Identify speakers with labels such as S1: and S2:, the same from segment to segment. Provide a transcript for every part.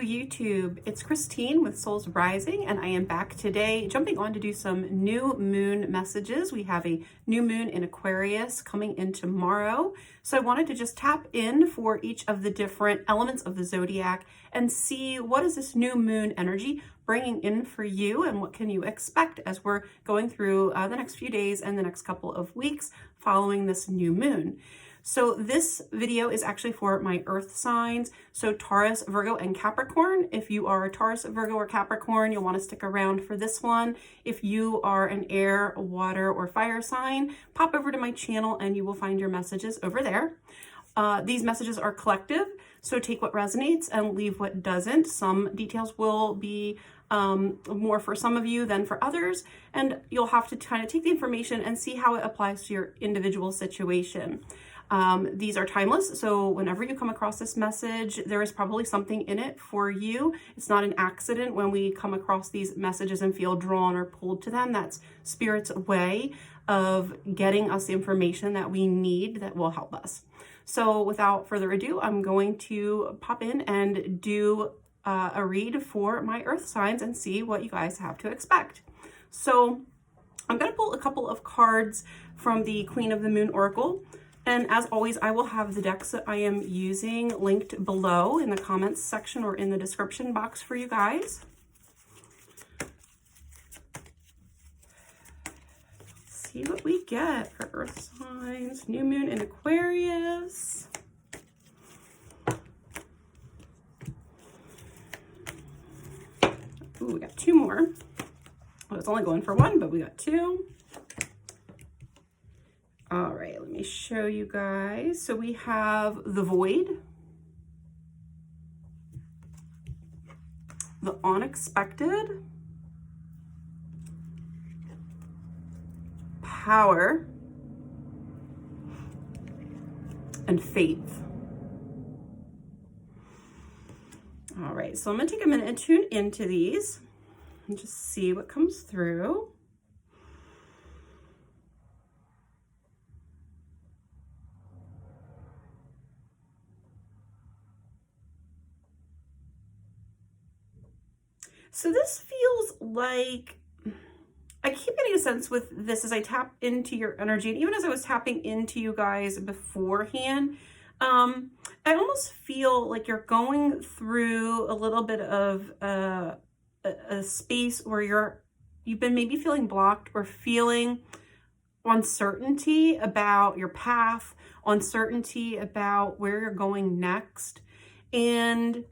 S1: YouTube, it's Christine with Soul's Rising, and I am back today jumping on to do some new moon messages. We have a new moon in Aquarius coming in tomorrow, so I wanted to just tap in for each of the different elements of the zodiac and see what is this new moon energy bringing in for you and what can you expect as we're going through the next few days and the next couple of weeks following this new moon. So this video is actually for my earth signs, so Taurus, Virgo, and Capricorn. If you are a Taurus, Virgo, or Capricorn, you'll want to stick around for this one. If you are an air, water, or fire sign, pop over to my channel and you will find your messages over there. These messages are collective, so take what resonates and leave what doesn't. Some details will be more for some of you than for others, and you'll have to kind of take the information and see how it applies to your individual situation. These are timeless, so whenever you come across this message, there is probably something in it for you. It's not an accident when we come across these messages and feel drawn or pulled to them. That's Spirit's way of getting us the information that we need that will help us. So without further ado, I'm going to pop in and do a read for my earth signs and see what you guys have to expect. So I'm going to pull a couple of cards from the Queen of the Moon Oracle. And as always, I will have the decks that I am using linked below in the comments section or in the description box for you guys. Let's see what we get for earth signs. New moon in Aquarius. Ooh, we got two more. I was only going for one, but we got two. All right, let me show you guys. So we have the Void, the Unexpected, Power, and Faith. All right, so I'm gonna take a minute and tune into these and just see what comes through. So this feels like, I keep getting a sense with this as I tap into your energy, and even as I was tapping into you guys beforehand, I almost feel like you're going through a little bit of a space where you've been maybe feeling blocked or feeling uncertainty about your path, uncertainty about where you're going next. And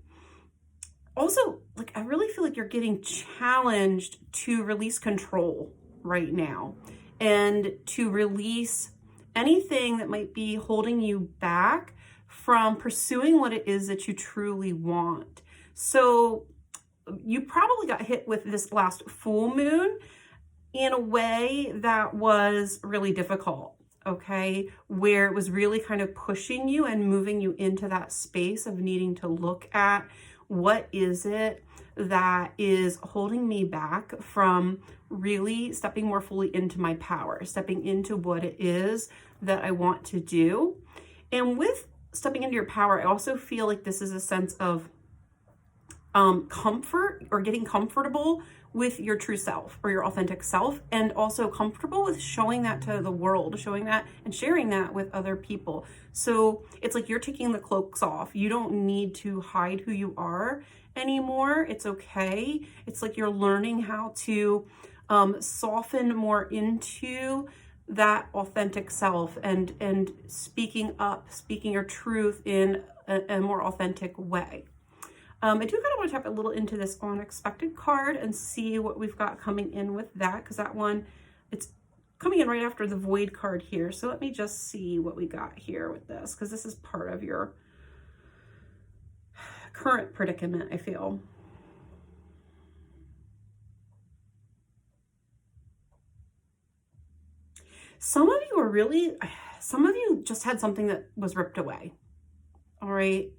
S1: also, like, I really feel like you're getting challenged to release control right now and to release anything that might be holding you back from pursuing what it is that you truly want. So you probably got hit with this last full moon in a way that was really difficult, okay? Where it was really kind of pushing you and moving you into that space of needing to look at what is it that is holding me back from really stepping more fully into my power, stepping into what it is that I want to do. And with stepping into your power, I also feel like this is a sense of comfort or getting comfortable with your true self or your authentic self, and also comfortable with showing that to the world, showing that and sharing that with other people. So it's like you're taking the cloaks off. You don't need to hide who you are anymore. It's okay. It's like you're learning how to soften more into that authentic self and speaking up, speaking your truth in a more authentic way. I do kind of want to tap a little into this Unexpected card and see what we've got coming in with that, because that one, it's coming in right after the Void card here. So let me just see what we got here with this, because this is part of your current predicament, I feel. Some of you just had something that was ripped away, all right?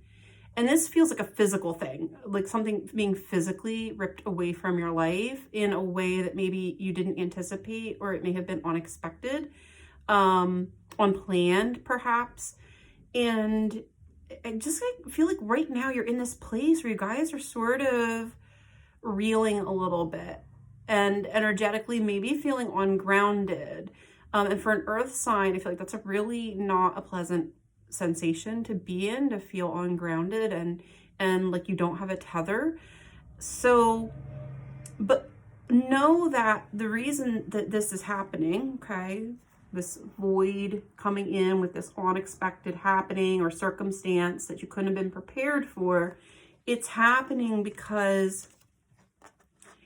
S1: And this feels like a physical thing, like something being physically ripped away from your life in a way that maybe you didn't anticipate, or it may have been unexpected, unplanned perhaps. And I just feel like right now you're in this place where you guys are sort of reeling a little bit and energetically maybe feeling ungrounded. And for an earth sign, I feel like that's a really not a pleasant sensation to be in, to feel ungrounded and like you don't have a tether. So, but know that the reason that this is happening, okay, this void coming in with this unexpected happening or circumstance that you couldn't have been prepared for, it's happening because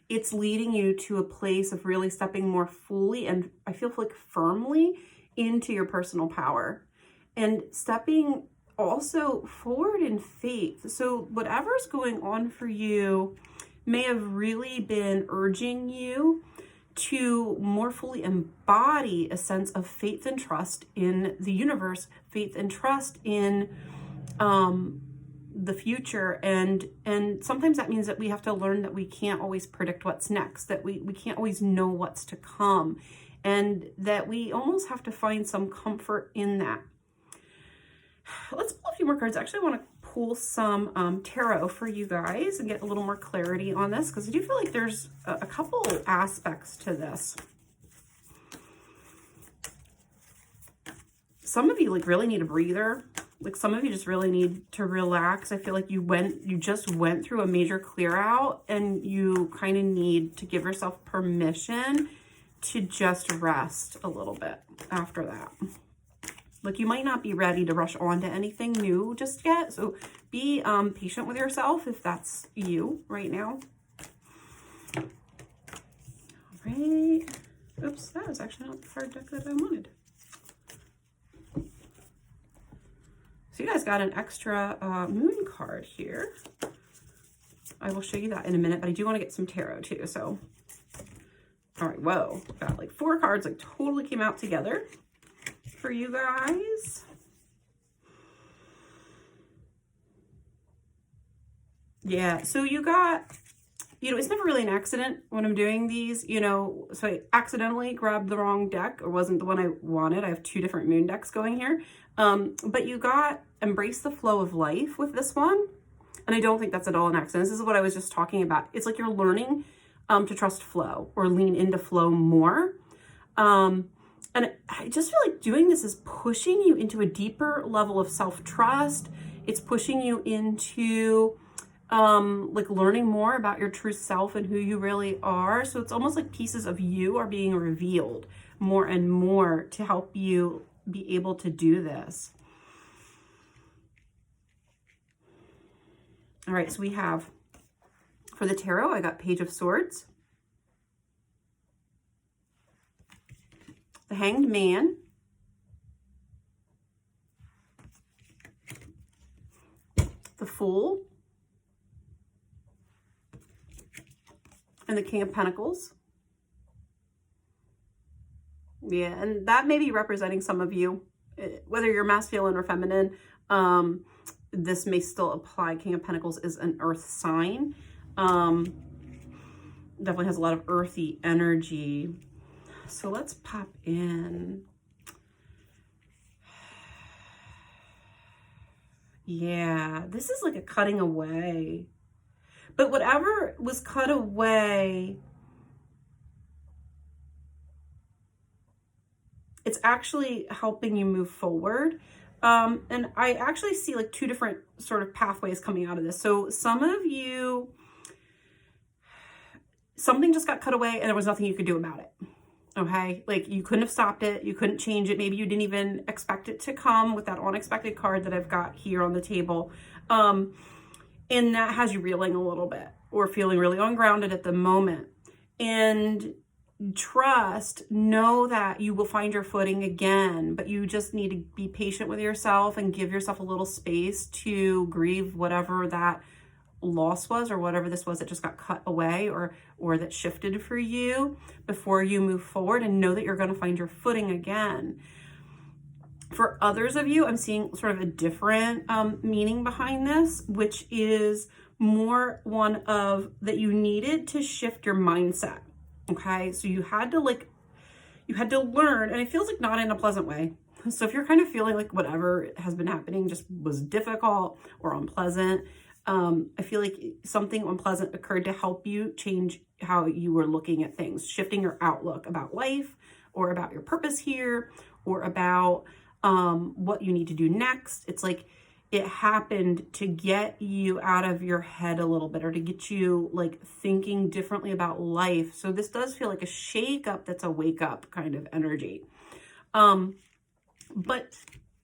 S1: it's leading you to a place of really stepping more fully and I feel like firmly into your personal power and stepping also forward in faith. So whatever's going on for you may have really been urging you to more fully embody a sense of faith and trust in the universe, faith and trust in the future. And sometimes that means that we have to learn that we can't always predict what's next, that we can't always know what's to come, and that we almost have to find some comfort in that. Let's pull a few more cards. Actually, I want to pull some tarot for you guys and get a little more clarity on this, because I do feel like there's a couple aspects to this. Some of you like really need a breather. Like some of you just really need to relax. I feel like you just went through a major clear out and you kind of need to give yourself permission to just rest a little bit after that. Like you might not be ready to rush on to anything new just yet. So be patient with yourself if that's you right now. All right. Oops, that was actually not the card deck that I wanted. So you guys got an extra moon card here. I will show you that in a minute, but I do want to get some tarot too. So, all right, whoa, got like 4 cards like totally came out together for you guys. Yeah, so you got, it's never really an accident when I'm doing these, so I accidentally grabbed the wrong deck or wasn't the one I wanted. I have 2 different moon decks going here. But you got embrace the flow of life with this one. And I don't think that's at all an accident. This is what I was just talking about. It's like you're learning to trust flow or lean into flow more. And I just feel like doing this is pushing you into a deeper level of self-trust. It's pushing you into like learning more about your true self and who you really are. So it's almost like pieces of you are being revealed more and more to help you be able to do this. All right, so we have, for the tarot, I got Page of Swords, the Hanged Man, the Fool, and the King of Pentacles. Yeah, and that may be representing some of you, whether you're masculine or feminine. This may still apply. King of Pentacles is an earth sign. Definitely has a lot of earthy energy. So let's pop in. Yeah, this is like a cutting away. But whatever was cut away, it's actually helping you move forward. And I actually see like 2 different sort of pathways coming out of this. So some of you, something just got cut away and there was nothing you could do about it. Okay. Like you couldn't have stopped it. You couldn't change it. Maybe you didn't even expect it to come with that unexpected card that I've got here on the table. And that has you reeling a little bit or feeling really ungrounded at the moment. And trust, know that you will find your footing again, but you just need to be patient with yourself and give yourself a little space to grieve whatever that loss was or whatever this was that just got cut away or that shifted for you before you move forward, and know that you're going to find your footing again. For others of you, I'm seeing sort of a different meaning behind this, which is more one of that you needed to shift your mindset. Okay, so you had to learn, and it feels like not in a pleasant way, So if you're kind of feeling like whatever has been happening just was difficult or unpleasant, I feel like something unpleasant occurred to help you change how you were looking at things, shifting your outlook about life or about your purpose here or about what you need to do next. It's like it happened to get you out of your head a little bit or to get you like thinking differently about life. So this does feel like a shake up that's a wake up kind of energy. But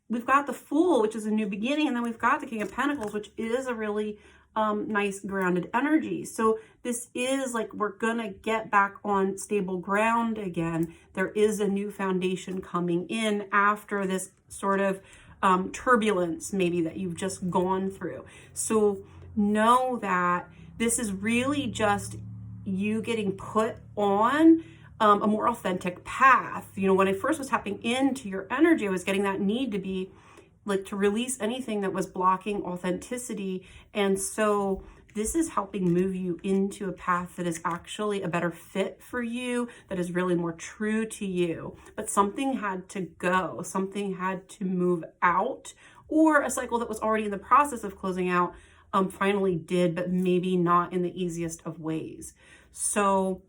S1: we've got the Fool, which is a new beginning, and then we've got the King of Pentacles, which is a really nice grounded energy. So this is like we're gonna get back on stable ground again. There is a new foundation coming in after this sort of turbulence maybe that you've just gone through. So know that this is really just you getting put on a more authentic path. You know, when I first was tapping into your energy, I was getting that need to be like to release anything that was blocking authenticity. And so this is helping move you into a path that is actually a better fit for you, that is really more true to you. But something had to go, something had to move out, or a cycle that was already in the process of closing out finally did, but maybe not in the easiest of ways. So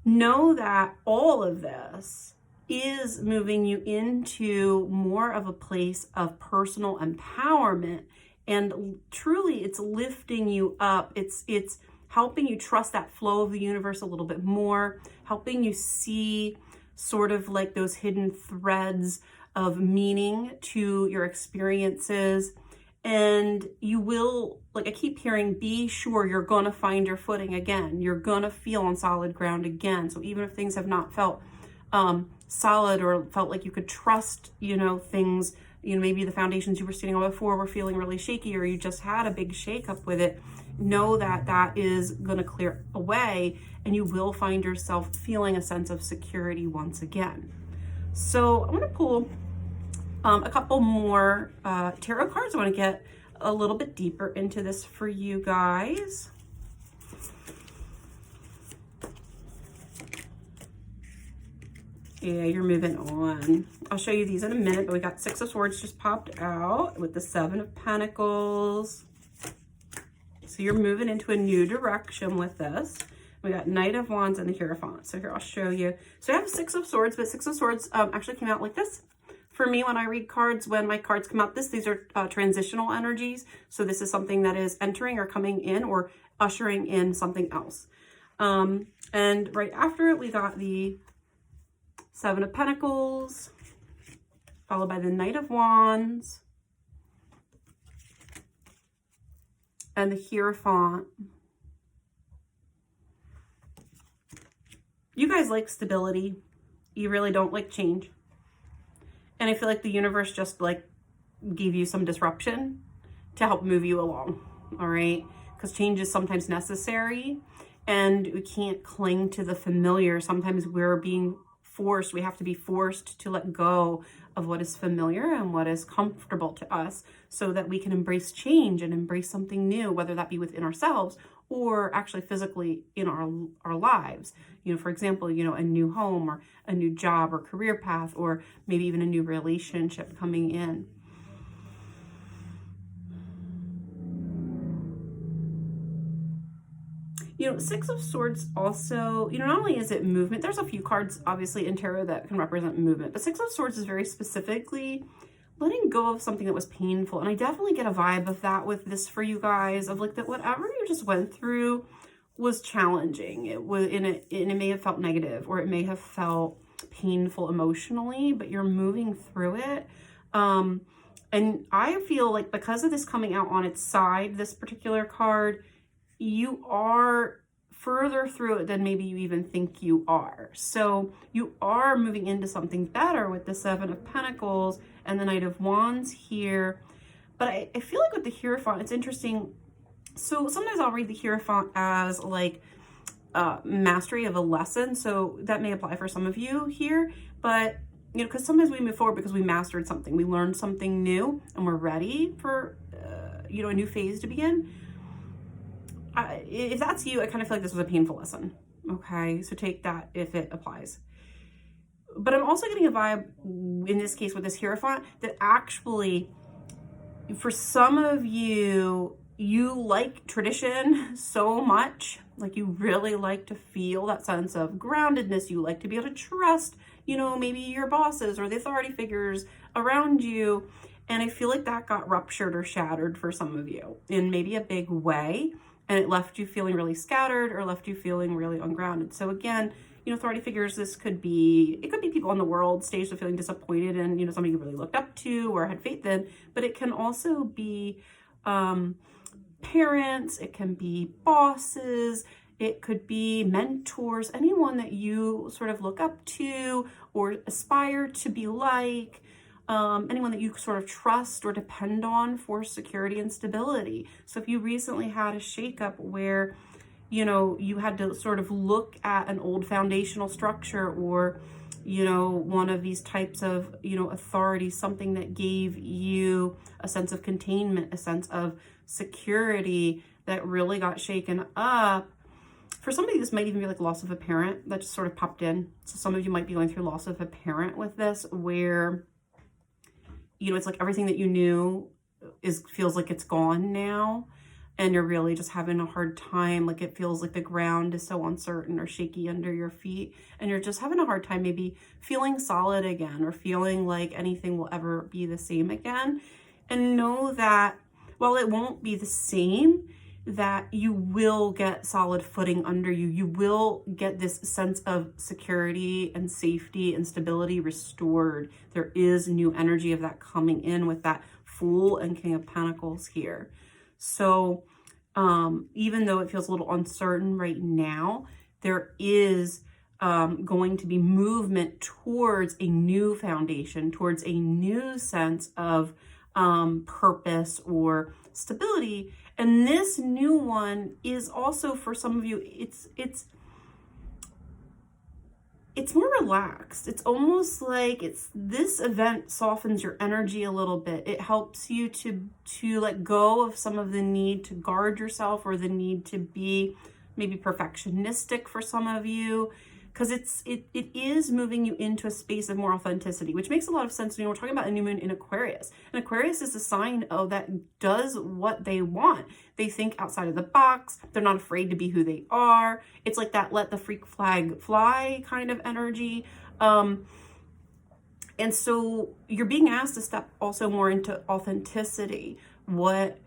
S1: know that all of this is moving you into more of a place of personal empowerment, and truly it's lifting you up. It's helping you trust that flow of the universe a little bit more, helping you see sort of like those hidden threads of meaning to your experiences. And you will, like I keep hearing, be sure you're going to find your footing again. You're going to feel on solid ground again. So even if things have not felt solid or felt like you could trust, you know, things, you know, maybe the foundations you were standing on before were feeling really shaky, or you just had a big shakeup with it, know that that is going to clear away and you will find yourself feeling a sense of security once again. So I'm going to pull a couple more tarot cards. I want to get a little bit deeper into this for you guys. Yeah, you're moving on. I'll show you these in a minute, but we got Six of Swords just popped out with the Seven of Pentacles. So you're moving into a new direction with this. We got Knight of Wands and the Hierophant. So here, I'll show you. So I have Six of Swords, but Six of Swords actually came out like this. For me, when I read cards, when my cards come out, these are transitional energies. So this is something that is entering or coming in or ushering in something else. And right after it, we got the Seven of Pentacles, followed by the Knight of Wands, and the Hierophant. You guys like stability. You really don't like change. And I feel like the universe just like gave you some disruption to help move you along, all right? Because change is sometimes necessary and we can't cling to the familiar. Sometimes we're being forced, we have to be forced to let go of what is familiar and what is comfortable to us so that we can embrace change and embrace something new, whether that be within ourselves or actually physically in our lives. You know, for example, you know, a new home or a new job or career path, or maybe even a new relationship coming in. You know, Six of Swords also, you know, not only is it movement, there's a few cards obviously in tarot that can represent movement, but Six of Swords is very specifically letting go of something that was painful. And I definitely get a vibe of that with this for you guys, of like that whatever you just went through was challenging. It was it may have felt negative, or it may have felt painful emotionally, but you're moving through it. And I feel like because of this coming out on its side, this particular card, you are further through it than maybe you even think you are. So you are moving into something better with the Seven of Pentacles and the Knight of Wands here. But I feel like with the Hierophant, it's interesting. So sometimes I'll read the Hierophant as like mastery of a lesson. So that may apply for some of you here, but you know, because sometimes we move forward because we mastered something, we learned something new, and we're ready for you know, a new phase to begin. If that's you, I kind of feel like this was a painful lesson. Okay, so take that if it applies. But I'm also getting a vibe in this case with this Hierophant that actually, for some of you, you like tradition so much, like you really like to feel that sense of groundedness. You like to be able to trust, you know, maybe your bosses or the authority figures around you. And I feel like that got ruptured or shattered for some of you in maybe a big way. And it left you feeling really scattered or left you feeling really ungrounded. So again, you know, authority figures, it could be people in the world stage of feeling disappointed and, you know, somebody you really looked up to or had faith in, but it can also be parents, it can be bosses, it could be mentors, anyone that you sort of look up to or aspire to be like, anyone that you sort of trust or depend on for security and stability. So if you recently had a shakeup where, you know, you had to sort of look at an old foundational structure or, you know, one of these types of, you know, authority, something that gave you a sense of containment, a sense of security that really got shaken up. For somebody, this might even be like loss of a parent that just sort of popped in. So some of you might be going through loss of a parent with this, where, you know, it's like everything that you knew feels like it's gone now. And you're really just having a hard time. Like it feels like the ground is so uncertain or shaky under your feet. And you're just having a hard time maybe feeling solid again or feeling like anything will ever be the same again. And know that while it won't be the same, that you will get solid footing under you. You will get this sense of security and safety and stability restored. There is new energy of that coming in with that Fool and King of Pentacles here. So even though it feels a little uncertain right now, there is going to be movement towards a new foundation, towards a new sense of purpose or stability. And this new one is also, for some of you, it's more relaxed. It's almost like this event softens your energy a little bit. It helps you to let go of some of the need to guard yourself or the need to be maybe perfectionistic for some of you, because it is moving you into a space of more authenticity, which makes a lot of sense when we're talking about a new moon in Aquarius. And Aquarius is a sign that does what they want. They think outside of the box. They're not afraid to be who they are. It's like that let the freak flag fly kind of energy. And so you're being asked to step also more into authenticity. What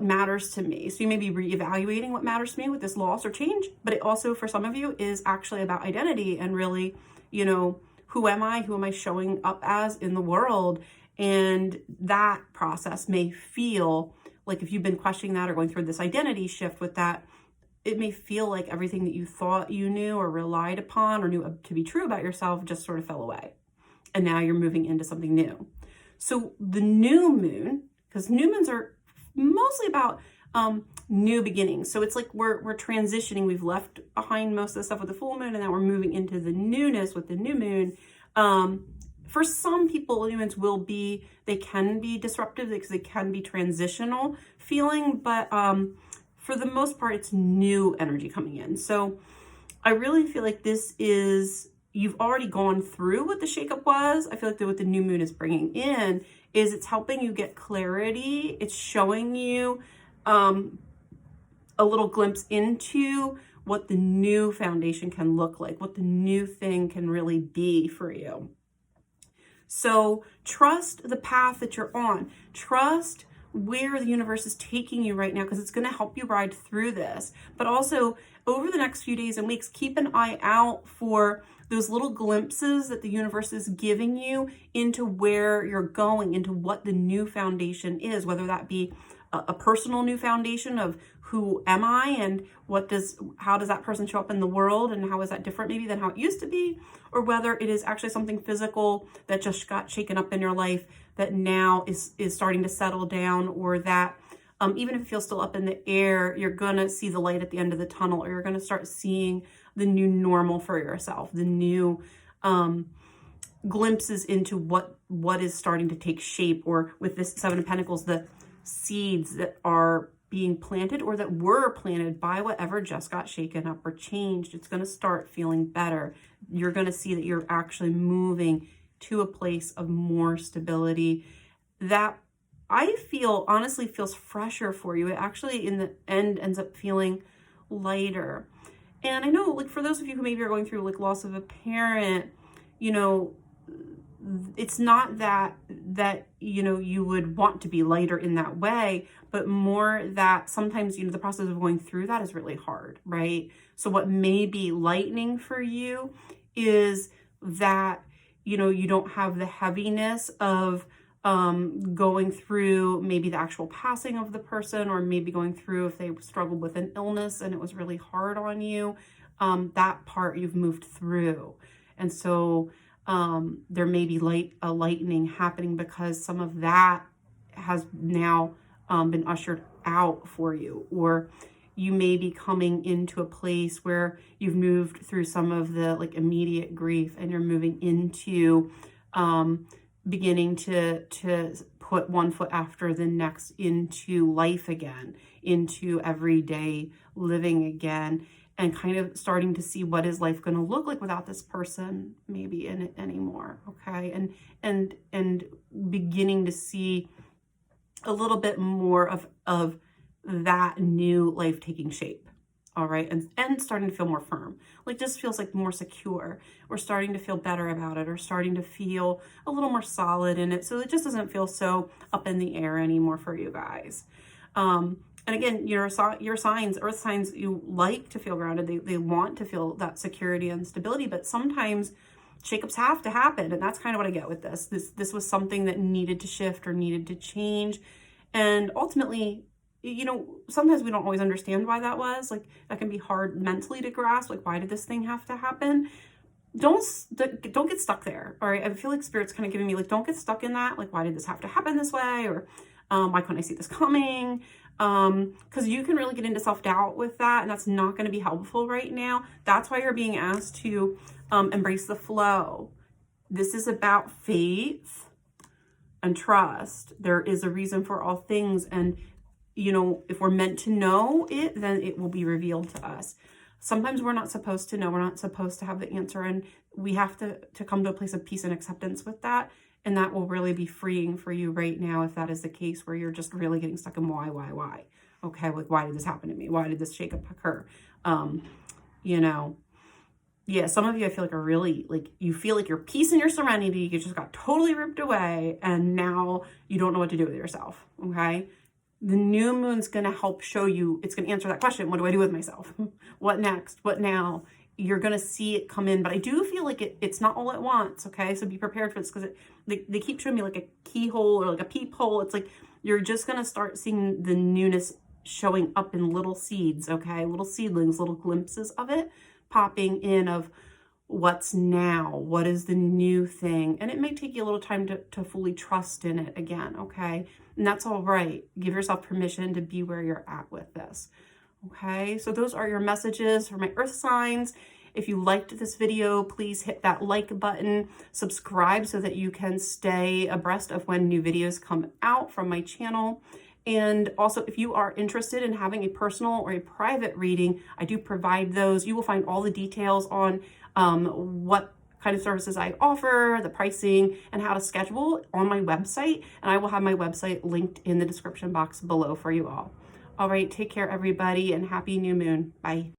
S1: matters to me? So you may be reevaluating what matters to me with this loss or change, but it also, for some of you, is actually about identity and really, you know, who am I? Who am I showing up as in the world? And that process may feel like, if you've been questioning that or going through this identity shift with that, it may feel like everything that you thought you knew or relied upon or knew to be true about yourself just sort of fell away. And now you're moving into something new. So the new moon, because new moons are mostly about new beginnings. So it's like we're transitioning. We've left behind most of the stuff with the full moon, and now we're moving into the newness with the new moon. For some people, new moons they can be disruptive because they can be transitional feeling, but for the most part, it's new energy coming in. So I really feel like you've already gone through what the shakeup was. I feel like what the new moon is bringing in is it's helping you get clarity. It's showing you a little glimpse into what the new foundation can look like, what the new thing can really be for you. So trust the path that you're on. Trust where the universe is taking you right now, because it's going to help you ride through this. But also, over the next few days and weeks, keep an eye out for those little glimpses that the universe is giving you into where you're going, into what the new foundation is, whether that be a personal new foundation of who am I and how does that person show up in the world and how is that different maybe than how it used to be, or whether it is actually something physical that just got shaken up in your life that now is starting to settle down, or that even if it feels still up in the air, you're gonna see the light at the end of the tunnel, or you're gonna start seeing the new normal for yourself, the new glimpses into what is starting to take shape, or with this Seven of Pentacles, the seeds that are being planted or that were planted by whatever just got shaken up or changed. It's going to start feeling better. You're going to see that you're actually moving to a place of more stability that I feel honestly feels fresher for you. It actually in the end ends up feeling lighter. And I know, like, for those of you who maybe are going through like loss of a parent, you know, it's not that you know, you would want to be lighter in that way, but more that sometimes, you know, the process of going through that is really hard, right? So what may be lightening for you is that, you know, you don't have the heaviness of going through maybe the actual passing of the person, or maybe going through if they struggled with an illness and it was really hard on you. That part you've moved through. And so there may be a lightening happening because some of that has now been ushered out for you, or you may be coming into a place where you've moved through some of the like immediate grief and you're moving into beginning to put one foot after the next into life again, into everyday living again, and kind of starting to see what is life going to look like without this person maybe in it anymore. Okay. And beginning to see a little bit more of that new life taking shape. All right. And starting to feel more firm, like just feels like more secure, or starting to feel better about it, or starting to feel a little more solid in it. So it just doesn't feel so up in the air anymore for you guys. And again, your signs, earth signs, you like to feel grounded. They want to feel that security and stability, but sometimes shakeups have to happen. And that's kind of what I get with this. This was something that needed to shift or needed to change. And ultimately, you know, sometimes we don't always understand why that was. Like, that can be hard mentally to grasp. Like, why did this thing have to happen? Don't get stuck there. All right. I feel like Spirit's kind of giving me like, don't get stuck in that. Like, why did this have to happen this way? Or why couldn't I see this coming? Because you can really get into self-doubt with that, and that's not going to be helpful right now. That's why you're being asked to embrace the flow. This is about faith and trust. There is a reason for all things, and you know, if we're meant to know it, then it will be revealed to us. Sometimes we're not supposed to know. We're not supposed to have the answer, and we have to come to a place of peace and acceptance with that. And that will really be freeing for you right now if that is the case, where you're just really getting stuck in why. Okay, like, why did this happen to me? Why did this shakeup occur? You know, yeah, some of you I feel like are really, like, you feel like your peace and your serenity, you just got totally ripped away, and now you don't know what to do with yourself, okay? The new moon's going to help show you, it's going to answer that question. What do I do with myself? What next? What now? You're going to see it come in, but I do feel like it's not all at once. Okay. So be prepared for this, because they keep showing me like a keyhole or like a peephole. It's like, you're just going to start seeing the newness showing up in little seeds. Okay. Little seedlings, little glimpses of it popping in of what's now, what is the new thing. And it may take you a little time to fully trust in it again. Okay. And that's all right. Give yourself permission to be where you're at with this. Okay. So those are your messages for my earth signs. If you liked this video, please hit that like button, subscribe so that you can stay abreast of when new videos come out from my channel. And also, if you are interested in having a personal or a private reading, I do provide those. You will find all the details on what kind of services I offer, the pricing, and how to schedule on my website. And I will have my website linked in the description box below for you all. All right, take care, everybody, and happy new moon. Bye.